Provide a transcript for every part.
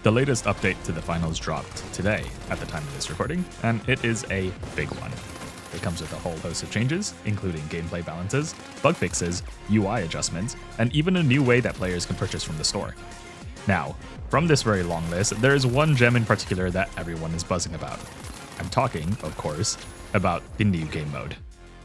The latest update to the finals dropped today at the time of this recording, and it is a big one. It comes with a whole host of changes, including gameplay balances, bug fixes, UI adjustments, and even a new way that players can purchase from the store. Now, from this very long list, there is one gem in particular that everyone is buzzing about. I'm talking, of course, about the new game mode.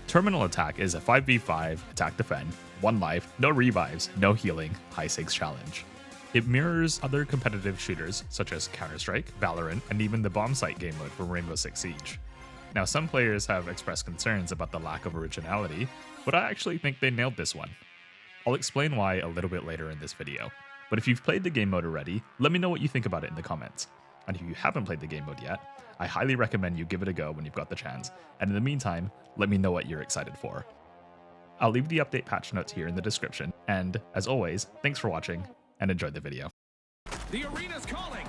Terminal Attack is a 5v5 attack defend, 1 life, no revives, no healing, high stakes challenge. It mirrors other competitive shooters such as Counter-Strike, Valorant, and even the bomb site game mode from Rainbow Six Siege. Now, some players have expressed concerns about the lack of originality, but I actually think they nailed this one. I'll explain why a little bit later in this video, but if you've played the game mode already, let me know what you think about it in the comments. And if you haven't played the game mode yet, I highly recommend you give it a go when you've got the chance, and in the meantime, let me know what you're excited for. I'll leave the update patch notes here in the description, and as always, thanks for watching, and enjoy the video. The arena's calling.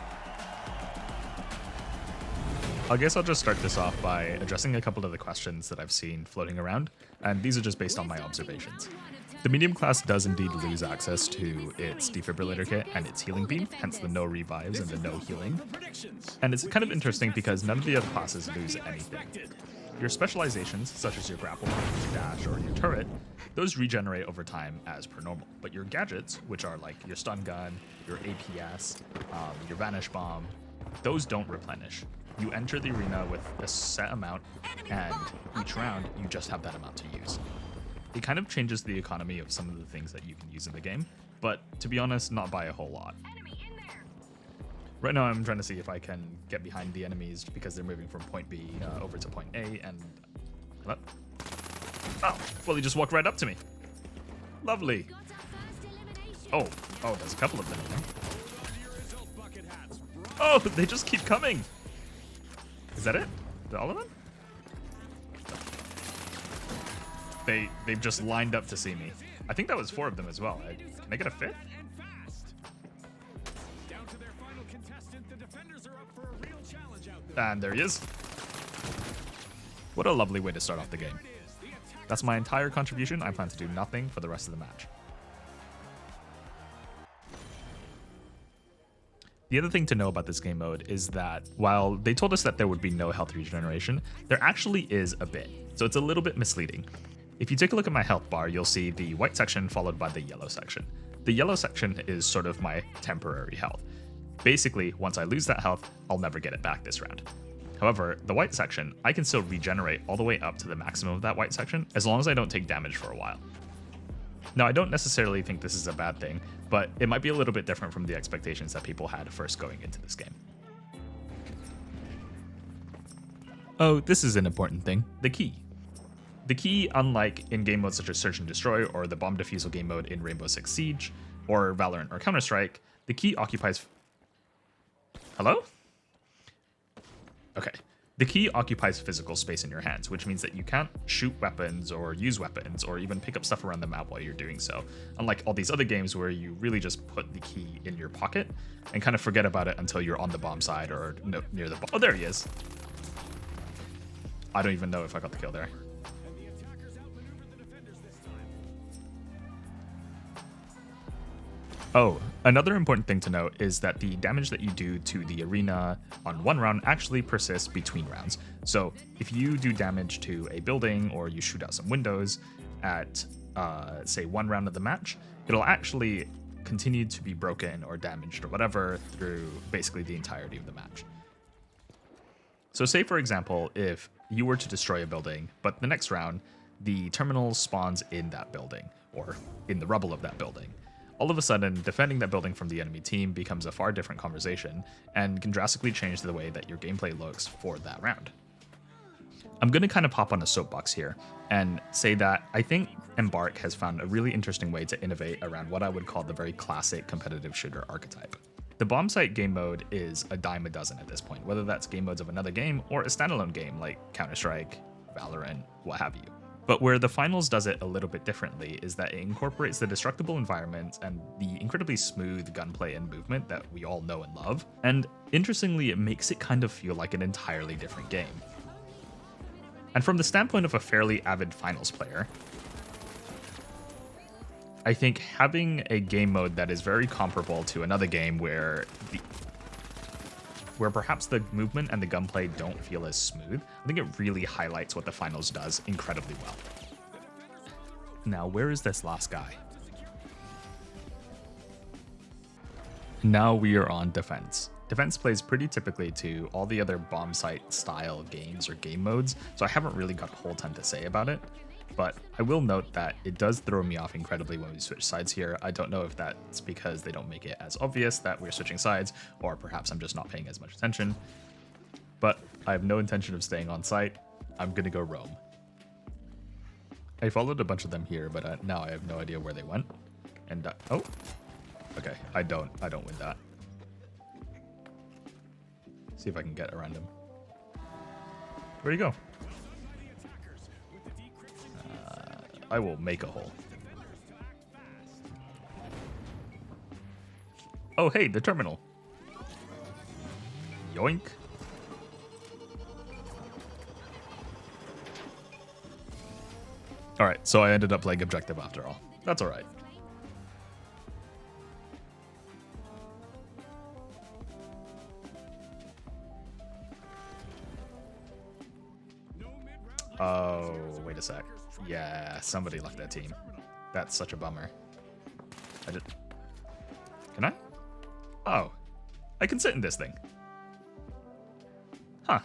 I guess I'll just start this off by addressing a couple of the questions that I've seen floating around, and these are just based on my observations. The medium class does indeed lose access to its defibrillator kit and its healing beam, hence the no revives and the no healing. And it's kind of interesting because none of the other classes lose anything. Your specializations, such as your grapple, your dash, or your turret, those regenerate over time as per normal. But your gadgets, which are like your stun gun, your APS, your vanish bomb, those don't replenish. You enter the arena with a set amount, and each round, you just have that amount to use. It kind of changes the economy of some of the things that you can use in the game, but to be honest, not by a whole lot. Right now, I'm trying to see if I can get behind the enemies because they're moving from point B over to point A, and... Hello? Oh, well, he just walked right up to me. Lovely. Oh, there's a couple of them in there. Oh, they just keep coming. Is that it? Is that all of them? They've just lined up to see me. I think that was 4 of them as well. Can I get a 5th? And there he is. What a lovely way to start off the game. That's my entire contribution. I plan to do nothing for the rest of the match. The other thing to know about this game mode is that while they told us that there would be no health regeneration, there actually is a bit. So it's a little bit misleading. If you take a look at my health bar, you'll see the white section followed by the yellow section. The yellow section is sort of my temporary health. Basically, once I lose that health, I'll never get it back this round. However, the white section, I can still regenerate all the way up to the maximum of that white section, as long as I don't take damage for a while. Now, I don't necessarily think this is a bad thing, but it might be a little bit different from the expectations that people had first going into this game. Oh, this is an important thing, the key. The key, unlike in game modes such as Search and Destroy or the bomb defusal game mode in Rainbow Six Siege, or Valorant or Counter-Strike, the key occupies... Hello? Okay. The key occupies physical space in your hands, which means that you can't shoot weapons or use weapons or even pick up stuff around the map while you're doing so. Unlike all these other games where you really just put the key in your pocket and kind of forget about it until you're on the bomb side or near the bomb. Oh, there he is. I don't even know if I got the kill there. Oh, another important thing to note is that the damage that you do to the arena on one round actually persists between rounds. So if you do damage to a building or you shoot out some windows at, say, one round of the match, it'll actually continue to be broken or damaged or whatever through basically the entirety of the match. So say, for example, if you were to destroy a building, but the next round, the terminal spawns in that building or in the rubble of that building. All of a sudden, defending that building from the enemy team becomes a far different conversation and can drastically change the way that your gameplay looks for that round. I'm going to kind of hop on a soapbox here and say that I think Embark has found a really interesting way to innovate around what I would call the very classic competitive shooter archetype. The bomb site game mode is a dime a dozen at this point, whether that's game modes of another game or a standalone game like Counter-Strike, Valorant, what have you. But where the finals does it a little bit differently is that it incorporates the destructible environments and the incredibly smooth gunplay and movement that we all know and love. And interestingly, it makes it kind of feel like an entirely different game. And from the standpoint of a fairly avid finals player, I think having a game mode that is very comparable to another game where where perhaps the movement and the gunplay don't feel as smooth, I think it really highlights what the finals does incredibly well. Now, where is this last guy? Now we are on defense. Defense plays pretty typically to all the other bomb site style games or game modes, so I haven't really got a whole ton to say about it. But I will note that it does throw me off incredibly when we switch sides here. I don't know if that's because they don't make it as obvious that we're switching sides, or perhaps I'm just not paying as much attention. But I have no intention of staying on site. I'm gonna go roam. I followed a bunch of them here, but now I have no idea where they went. And oh, okay, I don't win that. See if I can get around him. Where'd he go? I will make a hole. Oh, hey, the terminal. Yoink. All right, so I ended up playing objective after all. That's all right. Oh, wait a sec. Yeah, somebody left that team. That's such a bummer. Can I? Oh, I can sit in this thing. Huh.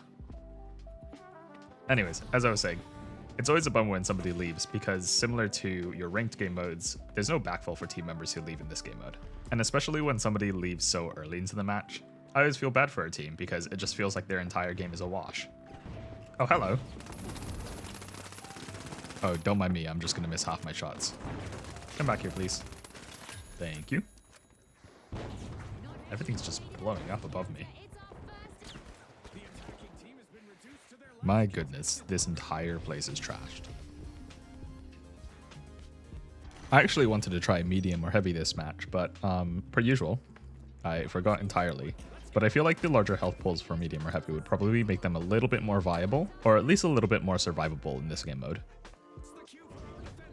Anyways, as I was saying, it's always a bummer when somebody leaves because similar to your ranked game modes, there's no backfill for team members who leave in this game mode. And especially when somebody leaves so early into the match, I always feel bad for a team because it just feels like their entire game is a wash. Oh, hello. Oh, don't mind me. I'm just going to miss half my shots. Come back here, please. Thank you. Everything's just blowing up above me. My goodness, this entire place is trashed. I actually wanted to try medium or heavy this match, but per usual, I forgot entirely. But I feel like the larger health pools for medium or heavy would probably make them a little bit more viable, or at least a little bit more survivable in this game mode.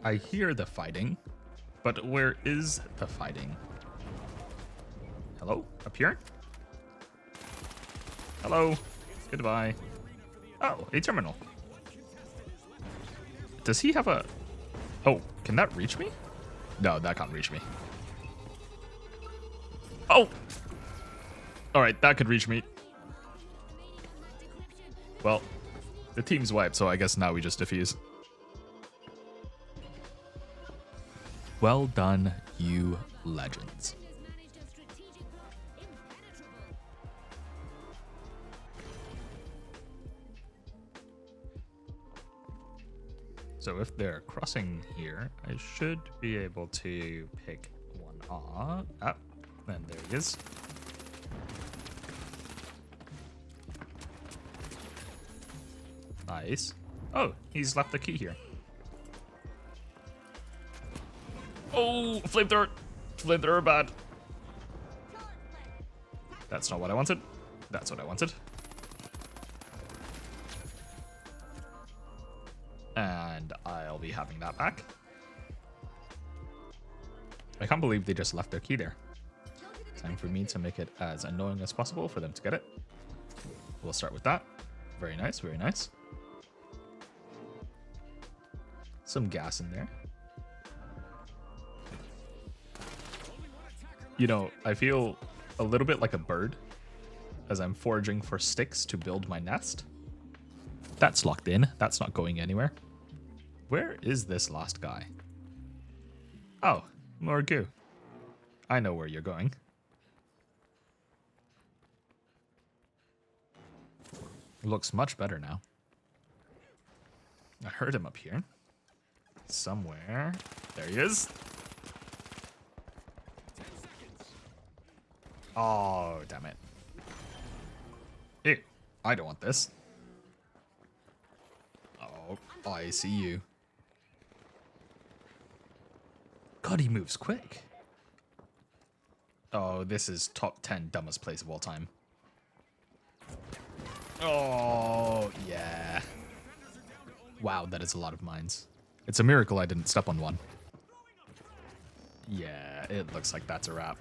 I hear the fighting, but where is the fighting? Hello? Up here? Hello? Goodbye. Oh, a terminal. Does he have a... Oh, can that reach me? No, that can't reach me. Oh! Alright, that could reach me. Well, the team's wiped, so I guess now we just defuse. Well done, you legends. So if they're crossing here, I should be able to pick one off. Ah, and there he is. Nice. Oh, he's left the key here. Oh, flamethrower! Flamethrower bad. That's not what I wanted. That's what I wanted. And I'll be having that back. I can't believe they just left their key there. Time for me to make it as annoying as possible for them to get it. We'll start with that. Very nice, very nice. Some gas in there. You know, I feel a little bit like a bird as I'm foraging for sticks to build my nest. That's locked in. That's not going anywhere. Where is this last guy? Oh, more goo. I know where you're going. Looks much better now. I heard him up here. Somewhere. There he is. Oh, damn it. Ew, I don't want this. Oh, I see you. God, he moves quick. Oh, this is top 10 dumbest place of all time. Oh, yeah. Wow, that is a lot of mines. It's a miracle I didn't step on one. Yeah, it looks like that's a wrap.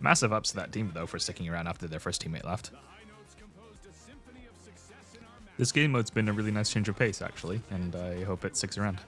Massive ups to that team, though, for sticking around after their first teammate left. This game mode's been a really nice change of pace, actually, and I hope it sticks around.